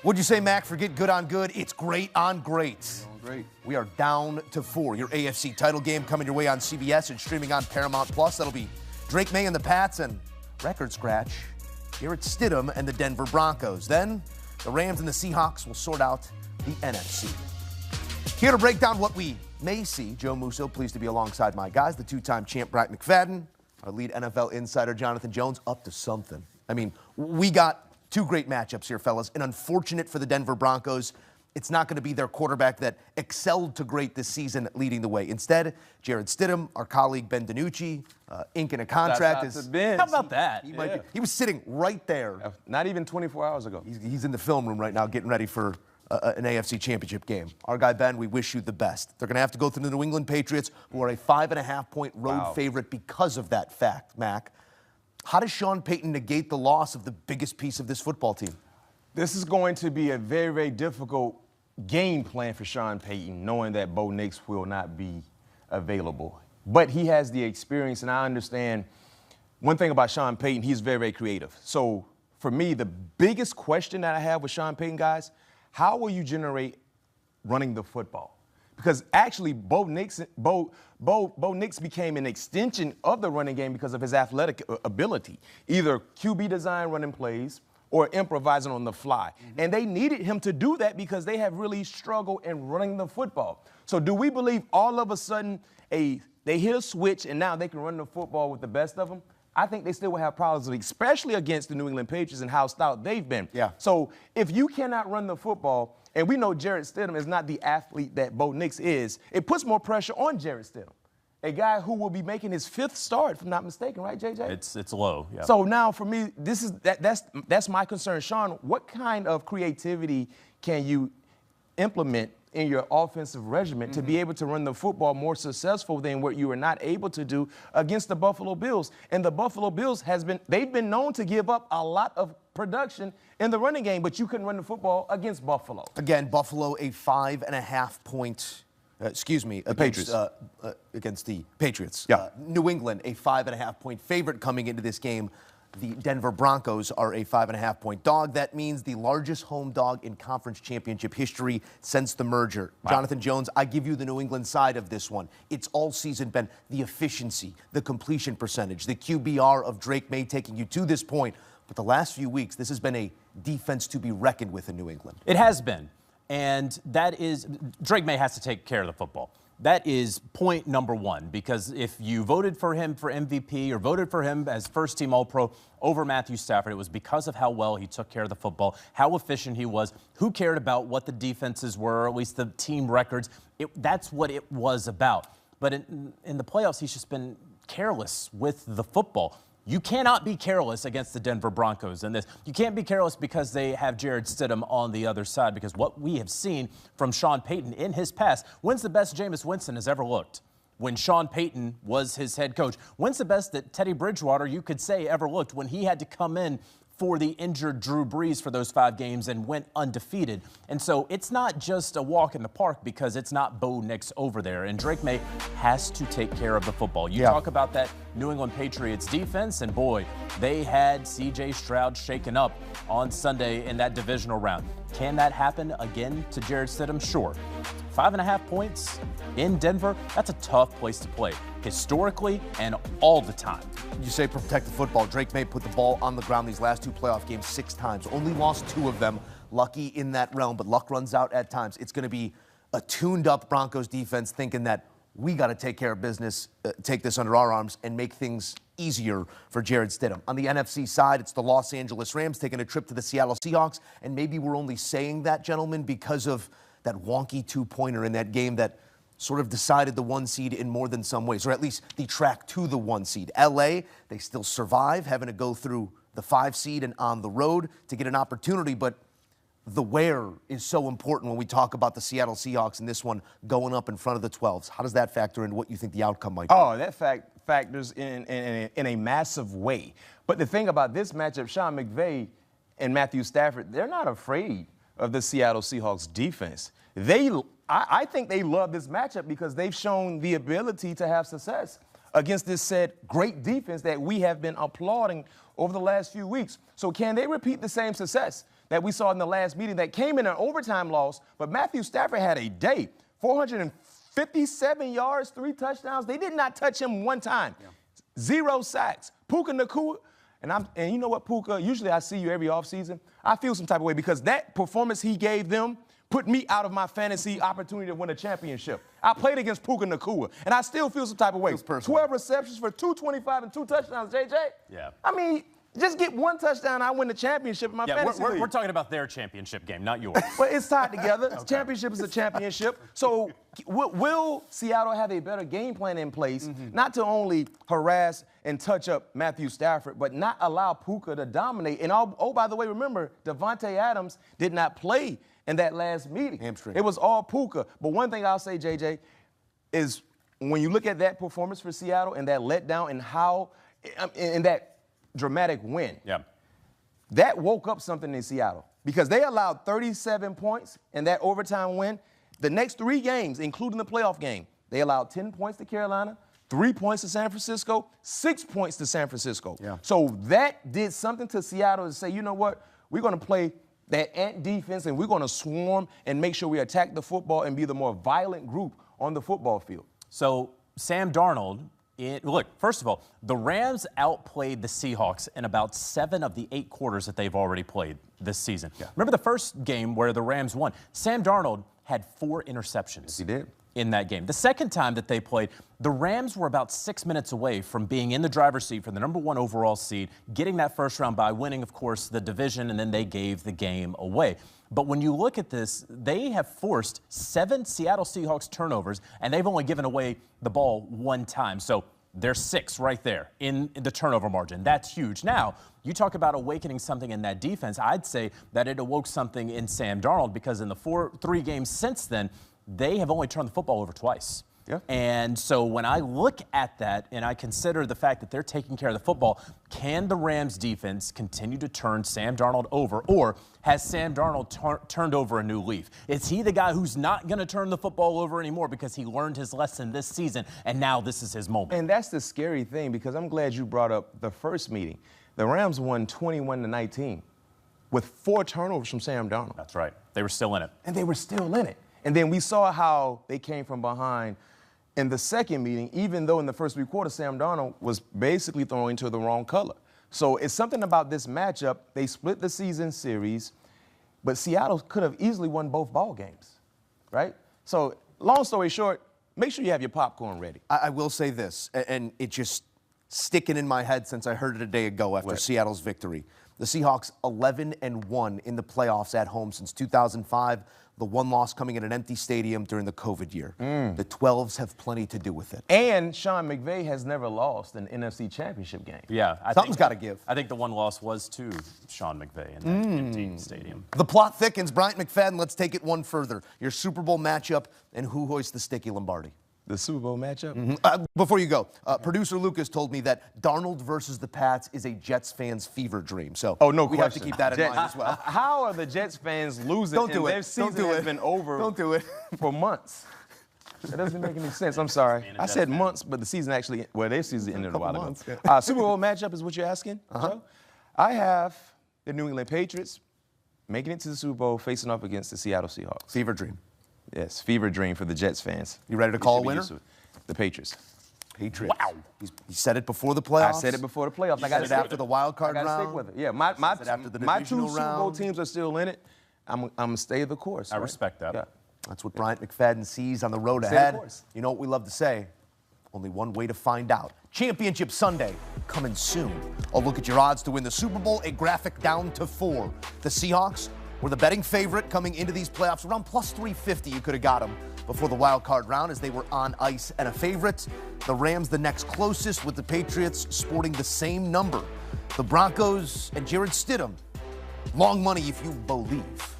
What'd you say, Mac? Forget good on good. It's great on great. Great. We are down to 4. Your AFC title game coming your way on CBS and streaming on Paramount Plus. That'll be Drake May and the Pats and record scratch Jarrett Stidham and the Denver Broncos. Then the Rams and the Seahawks will sort out the NFC. Here to break down what we may see, Joe Musso, pleased to be alongside my guys, the two-time champ Bryant McFadden, our lead NFL insider Jonathan Jones, up to something. I mean, we got two great matchups here, fellas, and unfortunate for the Denver Broncos, it's not going to be their quarterback that excelled to great this season leading the way. Instead, Jarrett Stidham, our colleague Ben DiNucci, inking a contract. How about that? He was sitting right there. Not even 24 hours ago. He's in the film room right now getting ready for an AFC Championship game. Our guy Ben, we wish you the best. They're going to have to go through the New England Patriots, who are a 5.5-point road favorite because of that fact, Mac. How does Sean Payton negate the loss of the biggest piece of this football team? This is going to be a very, very difficult game plan for Sean Payton, knowing that Bo Nix will not be available. But he has the experience, and I understand one thing about Sean Payton, he's very, very creative. So for me, the biggest question that I have with Sean Payton, guys, how will you generate running the football? Because actually, Bo Nix became an extension of the running game because of his athletic ability. Either QB design running plays or improvising on the fly. And they needed him to do that because they have really struggled in running the football. So do we believe all of a sudden they hit a switch and now they can run the football with the best of them? I think they still will have problems, especially against the New England Patriots and how stout they've been. Yeah. So if you cannot run the football, and we know Jarrett Stidham is not the athlete that Bo Nix is, it puts more pressure on Jarrett Stidham, a guy who will be making his 5th start, if I'm not mistaken, right, JJ? It's low. Yeah. So now for me, that's my concern. Sean, what kind of creativity can you implement in your offensive regimen to be able to run the football more successful than what you were not able to do against the Buffalo Bills? And the Buffalo Bills they've been known to give up a lot of production in the running game, but you couldn't run the football against Buffalo. Again, Buffalo a 5.5-point. Patriots. Against the Patriots. Yeah. New England, a 5.5-point favorite coming into this game. The Denver Broncos are a 5.5-point dog. That means the largest home dog in conference championship history since the merger. Wow. Jonathan Jones, I give you the New England side of this one. It's all season been the efficiency, the completion percentage, the QBR of Drake May taking you to this point. But the last few weeks, this has been a defense to be reckoned with in New England. It has been. And that is, Drake May has to take care of the football. That is point number one, because if you voted for him for MVP or voted for him as first-team All-Pro over Matthew Stafford, it was because of how well he took care of the football, how efficient he was, who cared about what the defenses were, or at least the team records. That's what it was about. But in the playoffs, he's just been careless with the football. You cannot be careless against the Denver Broncos in this. You can't be careless because they have Jarrett Stidham on the other side, because what we have seen from Sean Payton in his past, when's the best Jameis Winston has ever looked? When Sean Payton was his head coach. When's the best that Teddy Bridgewater, you could say, ever looked when he had to come in for the injured Drew Brees for those 5 games and went undefeated? And so it's not just a walk in the park because it's not Bo Nix over there. And Drake May has to take care of the football. You talk about that New England Patriots defense, and boy, they had C.J. Stroud shaken up on Sunday in that divisional round. Can that happen again to Jarrett Stidham? Sure. 5.5 points in Denver, that's a tough place to play, historically and all the time. You say protect the football. Drake May put the ball on the ground these last 2 playoff games 6 times. Only lost 2 of them. Lucky in that realm, but luck runs out at times. It's going to be a tuned-up Broncos defense thinking that we got to take care of business, take this under our arms, and make things easier for Jarrett Stidham. On the NFC side, it's the Los Angeles Rams taking a trip to the Seattle Seahawks, and maybe we're only saying that, gentlemen, because of that wonky 2-pointer in that game that sort of decided the 1 seed in more than some ways, or at least the track to the 1 seed. LA, they still survive, having to go through the 5 seed and on the road to get an opportunity, but the where is so important when we talk about the Seattle Seahawks and this one going up in front of the 12s. How does that factor into what you think the outcome might be? Oh, that factors in a massive way. But the thing about this matchup, Sean McVay and Matthew Stafford, they're not afraid of the Seattle Seahawks defense. I think they love this matchup because they've shown the ability to have success against this said great defense that we have been applauding over the last few weeks. So can they repeat the same success? that we saw in the last meeting that came in an overtime loss, but Matthew Stafford had a day. 457 yards, 3 touchdowns. They did not touch him one time. Yeah. 0 sacks. Puka Nacua, and you know what, Puka, usually I see you every offseason. I feel some type of way because that performance he gave them put me out of my fantasy opportunity to win a championship. I played against Puka Nacua, and I still feel some type of way. 12 receptions for 225 and 2 touchdowns, JJ. Yeah. I mean, just get 1 touchdown, I win the championship in my fantasy league. We're talking about their championship game, not yours. But it's tied together. Okay. Championship is a championship. So will Seattle have a better game plan in place, not to only harass and touch up Matthew Stafford, but not allow Puka to dominate? And oh, by the way, remember, Devontae Adams did not play in that last meeting. Hamstring. It was all Puka. But one thing I'll say, JJ, is when you look at that performance for Seattle and that letdown and how, and that dramatic win. Yeah. That woke up something in Seattle because they allowed 37 points in that overtime win. The next 3 games, including the playoff game, they allowed 10 points to Carolina, 3 points to San Francisco, 6 points to San Francisco. Yeah. So that did something to Seattle to say, you know what, we're going to play that ant defense and we're going to swarm and make sure we attack the football and be the more violent group on the football field. So Sam Darnold, look, first of all, the Rams outplayed the Seahawks in about 7 of the 8 quarters that they've already played this season. Yeah. Remember the first game where the Rams won? Sam Darnold had 4 interceptions. Yes, he did. In that game. The second time that they played, the Rams were about 6 minutes away from being in the driver's seat for the #1 overall seed, getting that first round bye, winning, of course, the division, and then they gave the game away. But when you look at this, they have forced 7 Seattle Seahawks turnovers, and they've only given away the ball 1 time. So there's 6 right there in the turnover margin. That's huge. Now, you talk about awakening something in that defense. I'd say that it awoke something in Sam Darnold because in the 3 games since then, they have only turned the football over twice. Yeah. And so when I look at that and I consider the fact that they're taking care of the football, can the Rams defense continue to turn Sam Darnold over, or has Sam Darnold turned over a new leaf? Is he the guy who's not going to turn the football over anymore because he learned his lesson this season and now this is his moment? And that's the scary thing because I'm glad you brought up the first meeting. The Rams won 21-19 with 4 turnovers from Sam Darnold. That's right. They were still in it. And they were still in it. And then we saw how they came from behind in the second meeting, even though in the first 3 quarters, Sam Darnold was basically throwing to the wrong color. So it's something about this matchup. They split the season series, but Seattle could have easily won both ball games, right? So long story short, make sure you have your popcorn ready. I will say this, and it just sticking in my head since I heard it a day ago after Seattle's victory. The Seahawks 11-1 in the playoffs at home since 2005. The 1 loss coming in an empty stadium during the COVID year. The 12s have plenty to do with it. And Sean McVay has never lost an NFC Championship game. Yeah. Something's got to give. I think the 1 loss was to Sean McVay in that empty stadium. The plot thickens. Bryant McFadden, let's take it one further. Your Super Bowl matchup and who hoists the sticky Lombardi? The Super Bowl matchup? Before you go, producer Lucas told me that Darnold versus the Pats is a Jets fan's fever dream. So we have to keep that in mind as well. How are the Jets fans losing? Don't do it. Their season has been over. Don't do it. For months. That doesn't make any sense. I'm sorry. I said months, but the season actually, well, their season ended a while ago. Yeah. Super Bowl matchup is what you're asking, Joe? I have the New England Patriots making it to the Super Bowl facing off against the Seattle Seahawks. Fever dream. Yes, fever dream for the Jets fans. You ready to call a winner? The Patriots. Patriots. Wow. He said it before the playoffs. I said it before the playoffs. I got it after the wild card round. I got to stick with it. Yeah, my 2 Super Bowl teams are still in it. I'm going to stay the course. I respect that. Yeah. That's what Bryant McFadden sees on the road ahead. You know what we love to say? Only one way to find out. Championship Sunday coming soon. A look at your odds to win the Super Bowl, a graphic down to 4. The Seahawks were the betting favorite coming into these playoffs. Around plus 350, you could have got them before the wild card round as they were on ice and a favorite. The Rams the next closest, with the Patriots sporting the same number. The Broncos and Jared Stidham, long money if you believe.